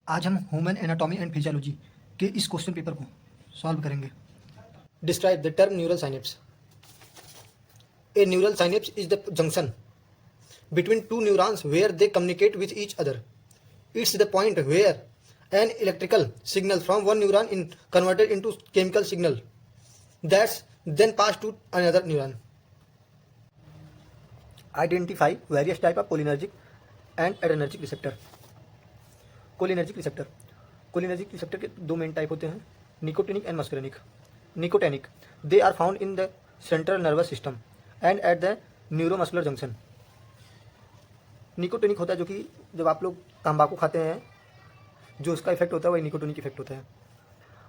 आज हम human anatomy and physiology के इस क्वेश्चन पेपर को सॉल्व करेंगे। Describe the term neural synapse. A neural synapse is the junction between two neurons where they communicate with each other. It's the point where an electrical signal from one neuron is converted into chemical signal that's then passed to another neuron. Identify various type of cholinergic and adrenergic receptor. Cholinergic receptor. Cholinergic receptor के दो main type होते हैं, nicotinic and muscarinic. Nicotinic, they are found in the central nervous system and at the neuromuscular junction. Nicotinic होता है जो कि जब आप लोग तंबाकू खाते हैं जो उसका इफेक्ट होता है वही निकोटिनिक इफेक्ट होता है।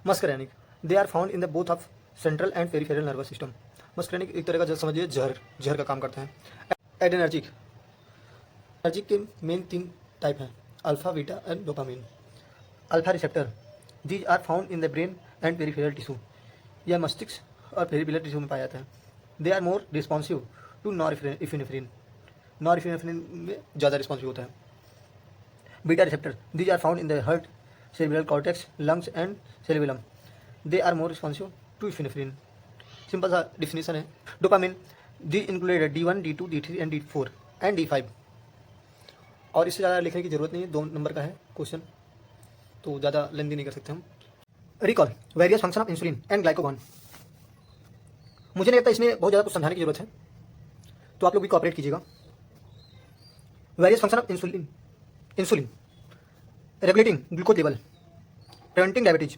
Muscarinic, they are found in the both of central and peripheral nervous system. Muscarinic एक तरह का समझिए जहर का काम करता है। एड्रेनर्जिक, एनर्जिक के मेन तीन टाइप हैं, alpha, beta and dopamine. Alpha receptor, these are found in the brain and peripheral tissue. यह मस्तिष्क और पेरिफेरल टिश्यू में पाया जाता है। They are more responsive to norepinephrine. Norepinephrine में ज़्यादा रिस्पॉन्सिव होता है। Beta receptor, these are found in the heart, cerebral cortex, lungs and cerebellum. They are more responsive to epinephrine. Simple सा डिफिनेशन है। Dopamine, these included D1, D2, D3 and D4 and D5। और इससे ज़्यादा लिखने की जरूरत नहीं है, 2 नंबर का है क्वेश्चन, तो ज़्यादा लेंदी नहीं कर सकते हम। Recall various function of insulin and glucagon. मुझे नहीं लगता इसमें बहुत ज़्यादा कुछ समझाने की जरूरत है, तो आप लोग भी कोऑपरेट कीजिएगा। Various function of insulin, insulin regulating glucose level, preventing diabetes,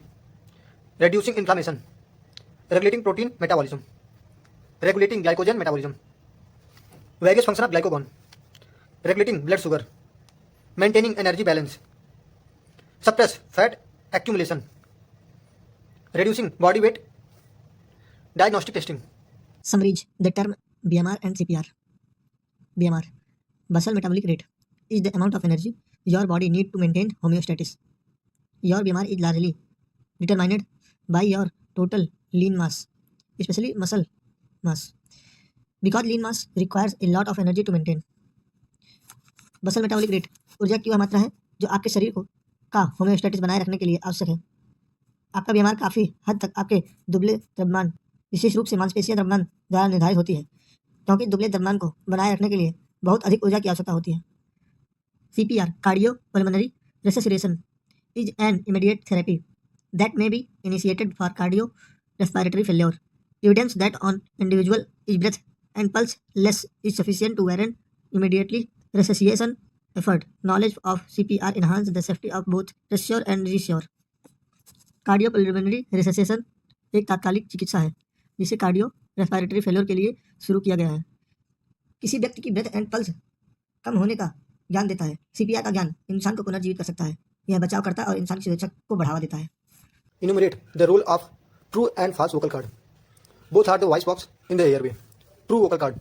reducing inflammation, regulating protein metabolism, regulating glycogen metabolism. Various function of glycagon, regulating blood sugar, maintaining energy balance, suppress fat accumulation, reducing body weight, diagnostic testing. Summarize the term BMR and CPR. BMR, basal metabolic rate, is the amount of energy your body need to maintain homeostasis. Your BMR is largely determined by your total lean mass, especially muscle mass, because lean mass requires a lot of energy to maintain. Bansal metabolic rate ऊर्जा की वह मात्रा है जो आपके शरीर को का होम्योस्टेटिस बनाए रखने के लिए आवश्यक है। आपका बीमार काफ़ी हद तक आपके दुबले द्रव्यमान, विशेष रूप से मांसपेशियां द्रव्यमान द्वारा निर्धारित होती है, क्योंकि दुबले द्रव्यमान को बनाए रखने के लिए बहुत अधिक ऊर्जा की आवश्यकता होती है। CPR, cardio pulmonary resuscitation, is an immediate therapy that may be initiated for cardiorespiratory failure. Evidence that on individual is breath and pulse less is sufficient to warrant immediately resuscitation effort. Knowledge of CPR enhance the safety of both rescue and rescue. Cardiopulmonary resuscitation एक तात्कालिक चिकित्सा है जिसे cardio respiratory failure के लिए शुरू किया गया है। किसी व्यक्ति की ब्रेथ एंड पल्स कम होने का ज्ञान देता है। CPR का ज्ञान इंसान को पुनर्जीवित कर सकता है। यह बचाव करता है और इंसान की सुरक्षा को बढ़ावा देता है। Enumerate the role of true and false vocal cord. Both are the voice box in the airway. True vocal cord,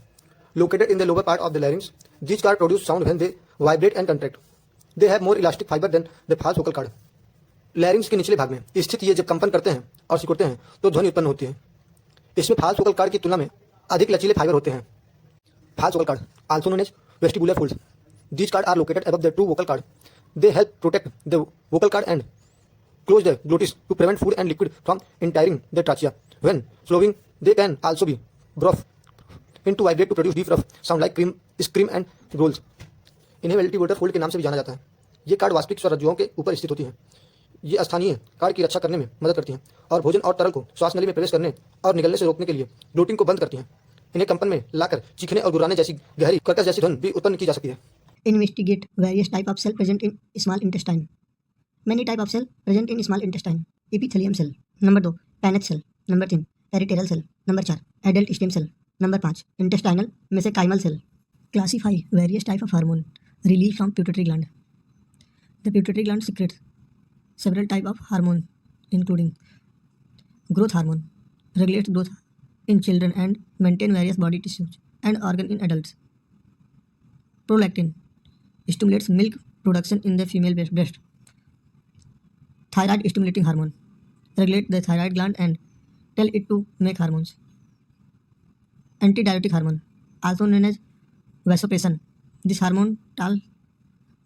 located in the lower part of the larynx. These cords produce sound when they vibrate and contract. They have more elastic fiber than the false vocal cord. लैरिंग्स के निचले भाग में स्थित ये जब कंपन करते हैं और सिकुड़ते हैं तो ध्वनि उत्पन्न होती है। इसमें फाल्स वोकल कॉर्ड की तुलना में अधिक लचीले फाइबर होते हैं। False vocal cord, also known as vestibular folds. These cords are located above the true vocal cord. They help protect the vocal cord and close the glottis to prevent food and liquid from entering the trachea. When swallowing, they can also be brought into vibrate to produce deep rough sound like scream and growls. इन्हें वेल्टिब्रेटर fold के नाम से भी जाना जाता है। ये card वास्तविक स्वरज्जुओं के ऊपर स्थित होती है। ये स्थानीय कार्ड की रक्षा करने में मदद करती हैं और भोजन और तरल को श्वास नली में प्रवेश करने और निकलने से रोकने के लिए ब्लोटिंग को बंद करती हैं। इन्हें कंपन में लाकर चीखने और गुर्राने जैसी गहरी कर्कश जैसी ध्वनि भी उत्पन्न की जा सकती है। Investigate various type of cell present in small intestine. Many type of cell present in small intestine. Epithelium cell. Number 2, Paneth cell. Number 3, peritoneal cell. Number 4, adult stem cell. Number 5, intestinal mesenchymal cell. Classify various type of hormone released from pituitary gland. The pituitary gland secretes several type of hormone, including growth hormone, regulates growth in children and maintain various body tissues and organ in adults. Prolactin stimulates milk production in the female breast. Thyroid stimulating hormone regulate the thyroid gland and tell it to make hormones. Antidiuretic hormone, also known as vasopressin. This hormone tells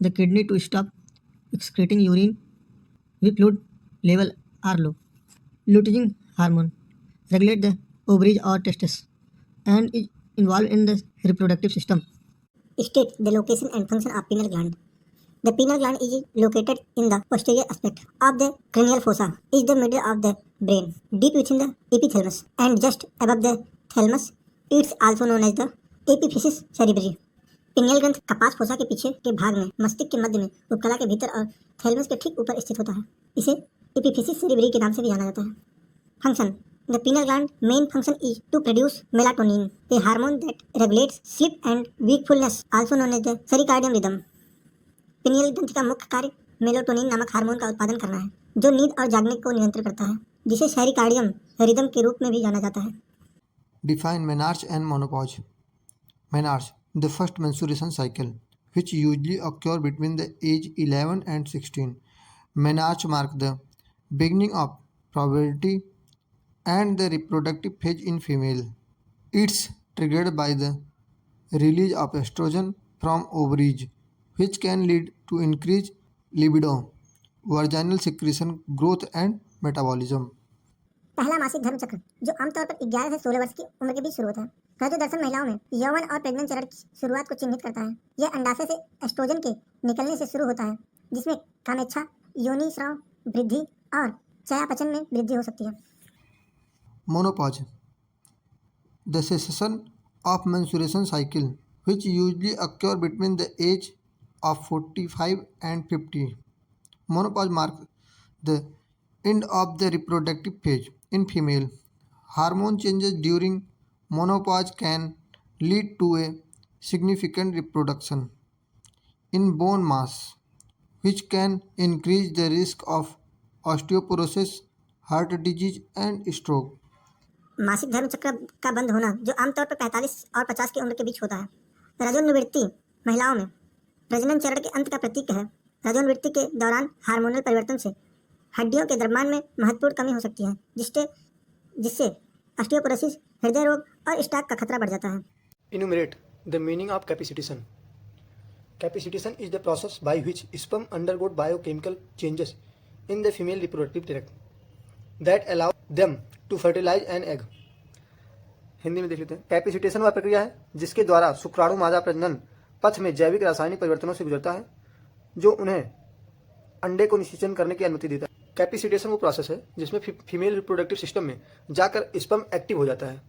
the kidney to stop excreting urine weak fluid level are low. Luteinizing hormone regulate the ovaries or testes and is involved in the reproductive system. State the location and function of pineal gland. The pineal gland is located in the posterior aspect of the cranial fossa, is the middle of the brain, deep within the epithalamus, and just above the thalamus. It's also known as the epiphysis cerebri. Pineal ग्रंथ कपास fossa के पीछे के भाग में मस्तिष्क के मध्य में उपकला के भीतर और थैलेमस के ठीक ऊपर स्थित होता है। इसे एपिफिसिस सेरेब्री के नाम से भी जाना जाता है। Function the pineal gland main function is to produce melatonin, a hormone that regulates sleep and wakefulness, also known as the circadian rhythm. Pineal ग्रंथि का मुख्य कार्य मेलाटोनिन नामक हार्मोन का उत्पादन करना है, जो नींद और जागने को नियंत्रित करता है, जिसे सर्काडियन रिदम के रूप में भी जाना जाता है। Define menarche and menopause. Menarche, the first menstruation cycle, which usually occur between the age 11 and 16. Menarche mark the beginning of puberty and the reproductive phase in female. It's triggered by the release of estrogen from ovaries, which can lead to increased libido, vaginal secretion, growth and metabolism. पहला मासिक धर्म चक्र, जो आमतौर पर 11 से 16 वर्ष की उम्र के बीच शुरू होता है, रजोदर्शन महिलाओं में यौवन और प्रजनन चरण की शुरुआत को चिन्हित करता है। यह अंडाशय से एस्ट्रोजन के निकलने से शुरू होता है, जिसमें कामेच्छा, योनि स्राव वृद्धि और चयापचय में वृद्धि हो सकती है। Menopause, the cessation of menstruation cycle, which usually occur between the age of 45 and 50. Menopause marks the end of the reproductive phase in female. Hormone changes during menopause can lead to a significant reduction in bone mass, which can increase the risk of osteoporosis, heart disease, and stroke. मासिक धर्म चक्र का बंद होना, जो आमतौर पर 45 और 50 की उम्र के बीच होता है, रजोनिवृत्ति महिलाओं में प्रजनन चरण के अंत का प्रतीक है। रजोनिवृत्ति के दौरान हार्मोनल परिवर्तन से हड्डियों के द्रव्यमान में महत्वपूर्ण कमी हो सकती है, जिससे ऑस्टियोपोरोसिस, हृदय रोग और स्ट्रोक का खतरा बढ़ जाता है। Enumerate the meaning of capacitation. Capacitation is the process by which sperm undergo biochemical changes in the female reproductive tract that allow them to fertilize an egg. Hindi में देख लेते हैं। कैपेसिटेशन वह प्रक्रिया है जिसके द्वारा शुक्राणु मादा प्रजनन पथ में जैविक रासायनिक परिवर्तनों से गुजरता है, जो उन्हें अंडे को निषेचन करने की अनुमति देता है। कैपेसिटेशन वो प्रोसेस है जिसमें फीमेल रिप्रोडक्टिव सिस्टम में जाकर स्पर्म एक्टिव हो जाता है